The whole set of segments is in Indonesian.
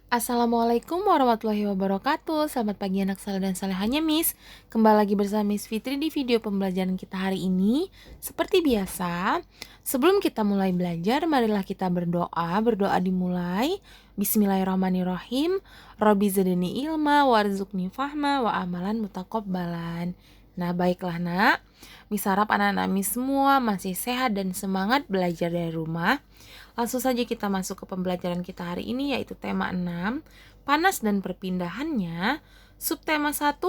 Assalamualaikum warahmatullahi wabarakatuh. Selamat pagi anak saleh dan salehahnya Miss. Kembali lagi bersama Miss Fitri di video pembelajaran kita hari ini. Seperti biasa, sebelum kita mulai belajar, marilah kita berdoa. Berdoa dimulai. Bismillahirrahmanirrahim. Robbi zidni ilma warzuqni fahma wa amalan mutakobbalan. Nah, baiklah nak. Miss harap anak-anak Miss semua masih sehat dan semangat belajar dari rumah. Langsung saja kita masuk ke pembelajaran kita hari ini, yaitu tema 6, panas dan perpindahannya. Subtema 1,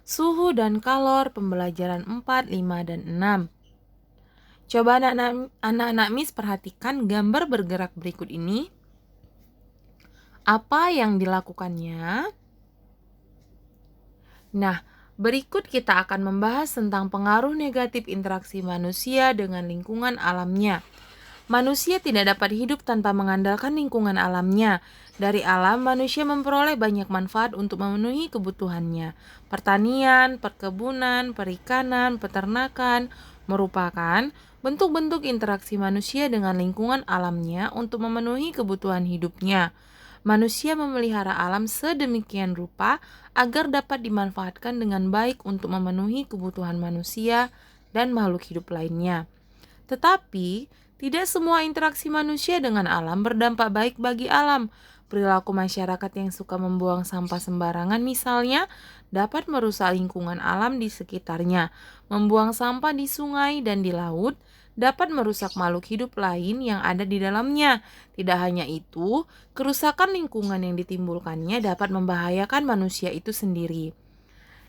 suhu dan kalor, pembelajaran 4, 5, dan 6. Coba anak-anak Miss perhatikan gambar bergerak berikut ini. Apa yang dilakukannya? Nah, berikut kita akan membahas tentang pengaruh negatif interaksi manusia dengan lingkungan alamnya. Manusia tidak dapat hidup tanpa mengandalkan lingkungan alamnya. Dari alam, manusia memperoleh banyak manfaat untuk memenuhi kebutuhannya. Pertanian, perkebunan, perikanan, peternakan merupakan bentuk-bentuk interaksi manusia dengan lingkungan alamnya untuk memenuhi kebutuhan hidupnya. Manusia memelihara alam sedemikian rupa agar dapat dimanfaatkan dengan baik untuk memenuhi kebutuhan manusia dan makhluk hidup lainnya. Tetapi, tidak semua interaksi manusia dengan alam berdampak baik bagi alam. Perilaku masyarakat yang suka membuang sampah sembarangan misalnya dapat merusak lingkungan alam di sekitarnya. Membuang sampah di sungai dan di laut dapat merusak makhluk hidup lain yang ada di dalamnya. Tidak hanya itu, kerusakan lingkungan yang ditimbulkannya dapat membahayakan manusia itu sendiri.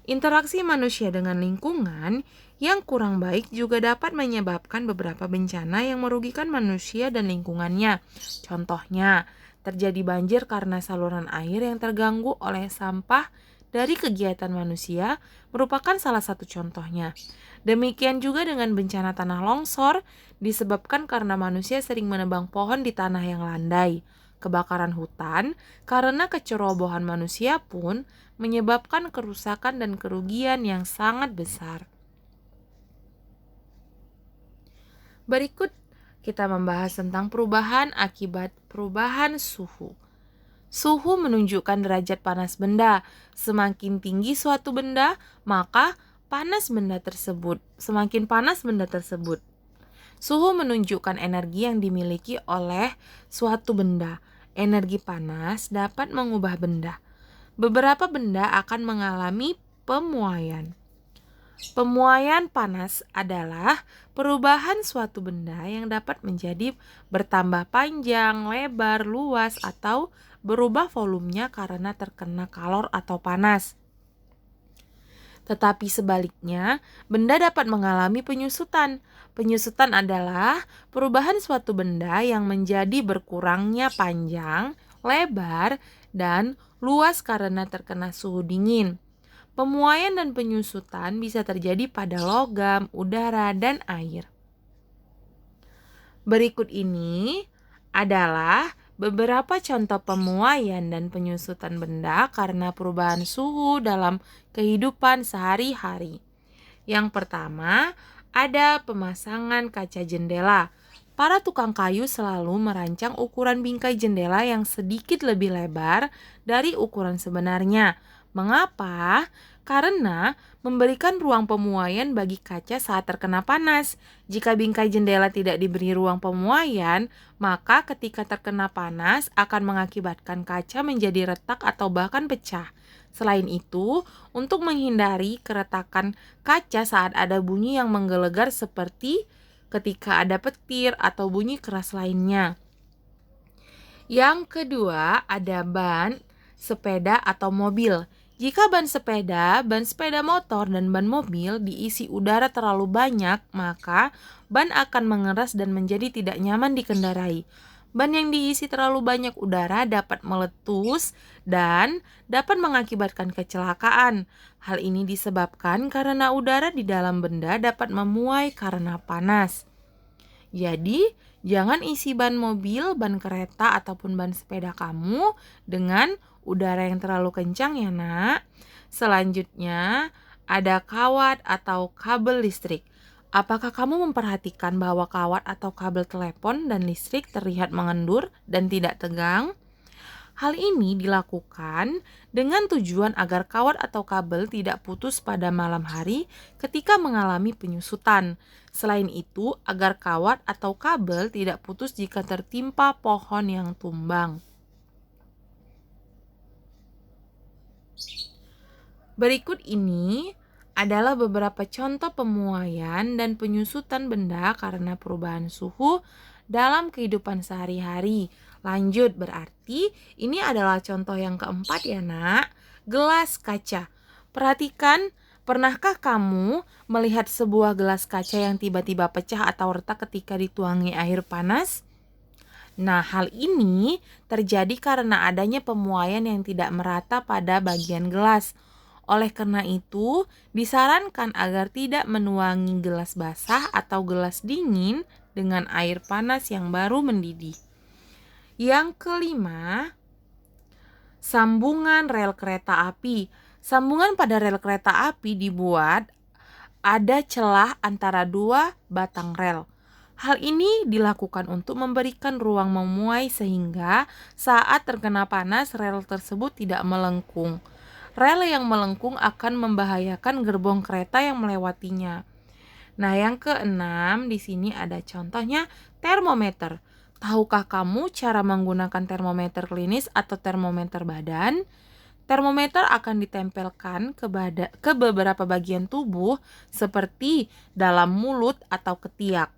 Interaksi manusia dengan lingkungan yang kurang baik juga dapat menyebabkan beberapa bencana yang merugikan manusia dan lingkungannya. Contohnya, terjadi banjir karena saluran air yang terganggu oleh sampah dari kegiatan manusia merupakan salah satu contohnya. Demikian juga dengan bencana tanah longsor disebabkan karena manusia sering menebang pohon di tanah yang landai. Kebakaran hutan karena kecerobohan manusia pun menyebabkan kerusakan dan kerugian yang sangat besar. Berikut kita membahas tentang perubahan akibat perubahan suhu. Suhu menunjukkan derajat panas benda. Semakin tinggi suatu benda, maka semakin panas benda tersebut. Suhu menunjukkan energi yang dimiliki oleh suatu benda. Energi panas dapat mengubah benda. Beberapa benda akan mengalami pemuaian. Pemuaian panas adalah perubahan suatu benda yang dapat menjadi bertambah panjang, lebar, luas, atau berubah volumenya karena terkena kalor atau panas. Tetapi sebaliknya, benda dapat mengalami penyusutan. Penyusutan adalah perubahan suatu benda yang menjadi berkurangnya panjang, lebar, dan luas karena terkena suhu dingin. Pemuaian dan penyusutan bisa terjadi pada logam, udara, dan air. Berikut ini adalah beberapa contoh pemuaian dan penyusutan benda karena perubahan suhu dalam kehidupan sehari-hari. Yang pertama, ada pemasangan kaca jendela. Para tukang kayu selalu merancang ukuran bingkai jendela yang sedikit lebih lebar dari ukuran sebenarnya. Mengapa? Karena memberikan ruang pemuaian bagi kaca saat terkena panas. Jika bingkai jendela tidak diberi ruang pemuaian, maka ketika terkena panas akan mengakibatkan kaca menjadi retak atau bahkan pecah. Selain itu, untuk menghindari keretakan kaca saat ada bunyi yang menggelegar seperti ketika ada petir atau bunyi keras lainnya. Yang kedua, ada ban sepeda atau mobil. Jika ban sepeda motor, dan ban mobil diisi udara terlalu banyak, maka ban akan mengeras dan menjadi tidak nyaman dikendarai. Ban yang diisi terlalu banyak udara dapat meletus dan dapat mengakibatkan kecelakaan. Hal ini disebabkan karena udara di dalam benda dapat memuai karena panas. Jadi, jangan isi ban mobil, ban kereta, ataupun ban sepeda kamu dengan udara yang terlalu kencang ya nak. Selanjutnya, ada kawat atau kabel listrik. Apakah kamu memperhatikan bahwa kawat atau kabel telepon dan listrik terlihat mengendur dan tidak tegang? Hal ini dilakukan dengan tujuan agar kawat atau kabel tidak putus pada malam hari ketika mengalami penyusutan. Selain itu, agar kawat atau kabel tidak putus jika tertimpa pohon yang tumbang. Berikut ini adalah beberapa contoh pemuaian dan penyusutan benda karena perubahan suhu dalam kehidupan sehari-hari. Lanjut, berarti ini adalah contoh yang keempat ya nak. Gelas kaca. Perhatikan, pernahkah kamu melihat sebuah gelas kaca yang tiba-tiba pecah atau retak ketika dituangi air panas? Nah, hal ini terjadi karena adanya pemuaian yang tidak merata pada bagian gelas. Oleh karena itu, disarankan agar tidak menuangi gelas basah atau gelas dingin dengan air panas yang baru mendidih. Yang kelima, sambungan rel kereta api. Sambungan pada rel kereta api dibuat ada celah antara dua batang rel. Hal ini dilakukan untuk memberikan ruang memuai sehingga saat terkena panas rel tersebut tidak melengkung. Rel yang melengkung akan membahayakan gerbong kereta yang melewatinya. Nah, yang keenam di sini ada contohnya termometer. Tahukah kamu cara menggunakan termometer klinis atau termometer badan? Termometer akan ditempelkan ke beberapa bagian tubuh seperti dalam mulut atau ketiak.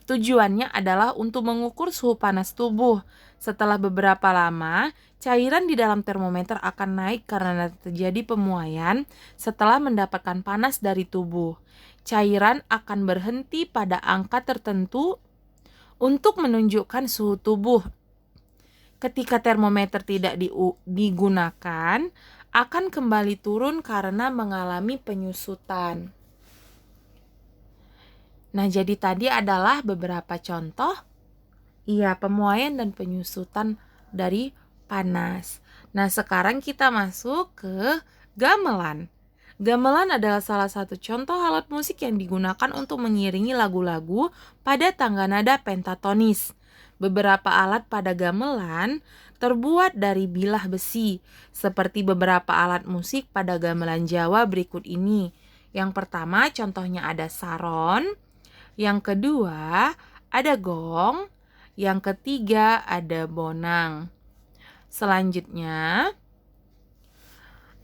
Tujuannya adalah untuk mengukur suhu panas tubuh. Setelah beberapa lama, cairan di dalam termometer akan naik karena terjadi pemuaian setelah mendapatkan panas dari tubuh. Cairan akan berhenti pada angka tertentu untuk menunjukkan suhu tubuh. Ketika termometer tidak digunakan, akan kembali turun karena mengalami penyusutan. Nah, jadi tadi adalah beberapa contoh pemuaian dan penyusutan dari panas. Nah, sekarang kita masuk ke gamelan. Gamelan adalah salah satu contoh alat musik yang digunakan untuk mengiringi lagu-lagu pada tangga nada pentatonis. Beberapa alat pada gamelan terbuat dari bilah besi, seperti beberapa alat musik pada gamelan Jawa berikut ini. Yang pertama contohnya ada saron, yang kedua ada gong, yang ketiga ada bonang. Selanjutnya,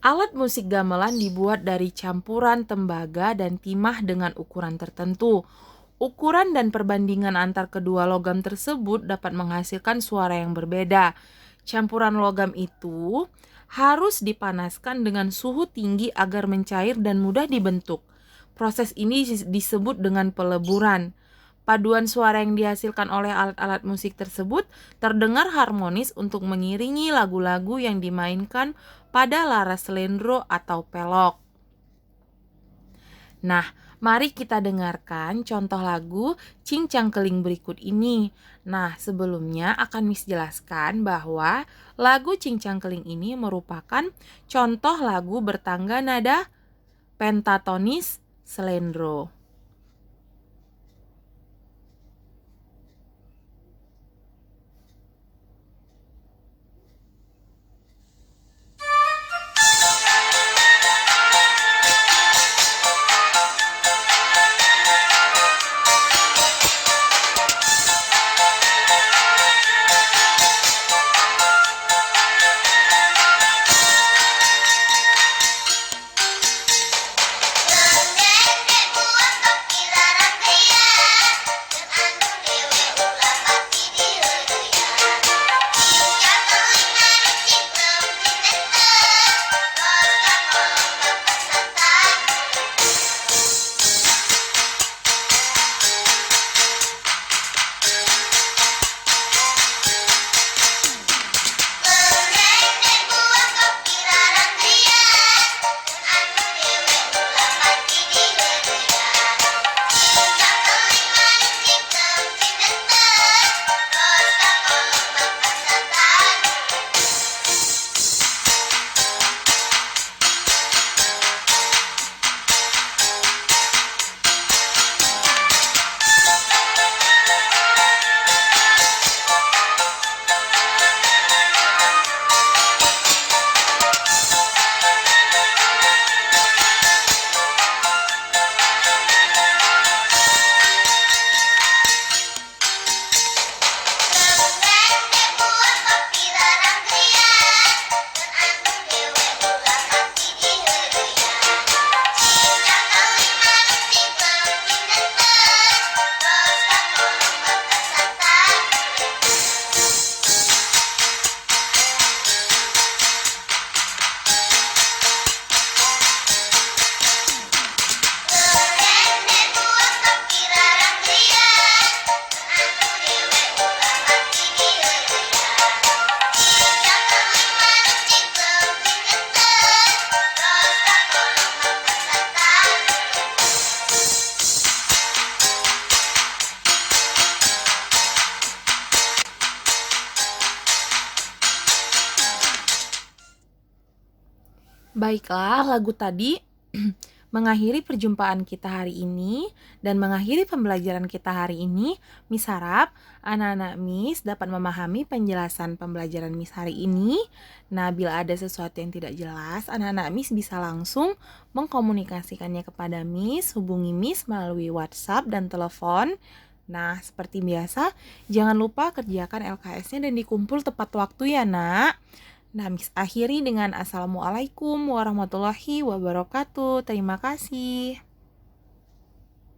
alat musik gamelan dibuat dari campuran tembaga dan timah dengan ukuran tertentu. Ukuran dan perbandingan antar kedua logam tersebut dapat menghasilkan suara yang berbeda. Campuran logam itu harus dipanaskan dengan suhu tinggi agar mencair dan mudah dibentuk. Proses ini disebut dengan peleburan. Paduan suara yang dihasilkan oleh alat-alat musik tersebut terdengar harmonis untuk mengiringi lagu-lagu yang dimainkan pada laras selendro atau pelok. Nah, mari kita dengarkan contoh lagu Cincang Keling berikut ini. Nah, sebelumnya akan Miss jelaskan bahwa lagu Cincang Keling ini merupakan contoh lagu bertangga nada pentatonis selendro. Baiklah, lagu tadi mengakhiri perjumpaan kita hari ini dan mengakhiri pembelajaran kita hari ini. Miss harap anak-anak Miss dapat memahami penjelasan pembelajaran Miss hari ini. Nah, bila ada sesuatu yang tidak jelas, anak-anak Miss bisa langsung mengkomunikasikannya kepada Miss, hubungi Miss melalui WhatsApp dan telepon. Nah, seperti biasa, jangan lupa kerjakan LKS-nya dan dikumpul tepat waktu ya, Nak. Nah, Miss akhiri dengan Assalamualaikum warahmatullahi wabarakatuh. Terima kasih.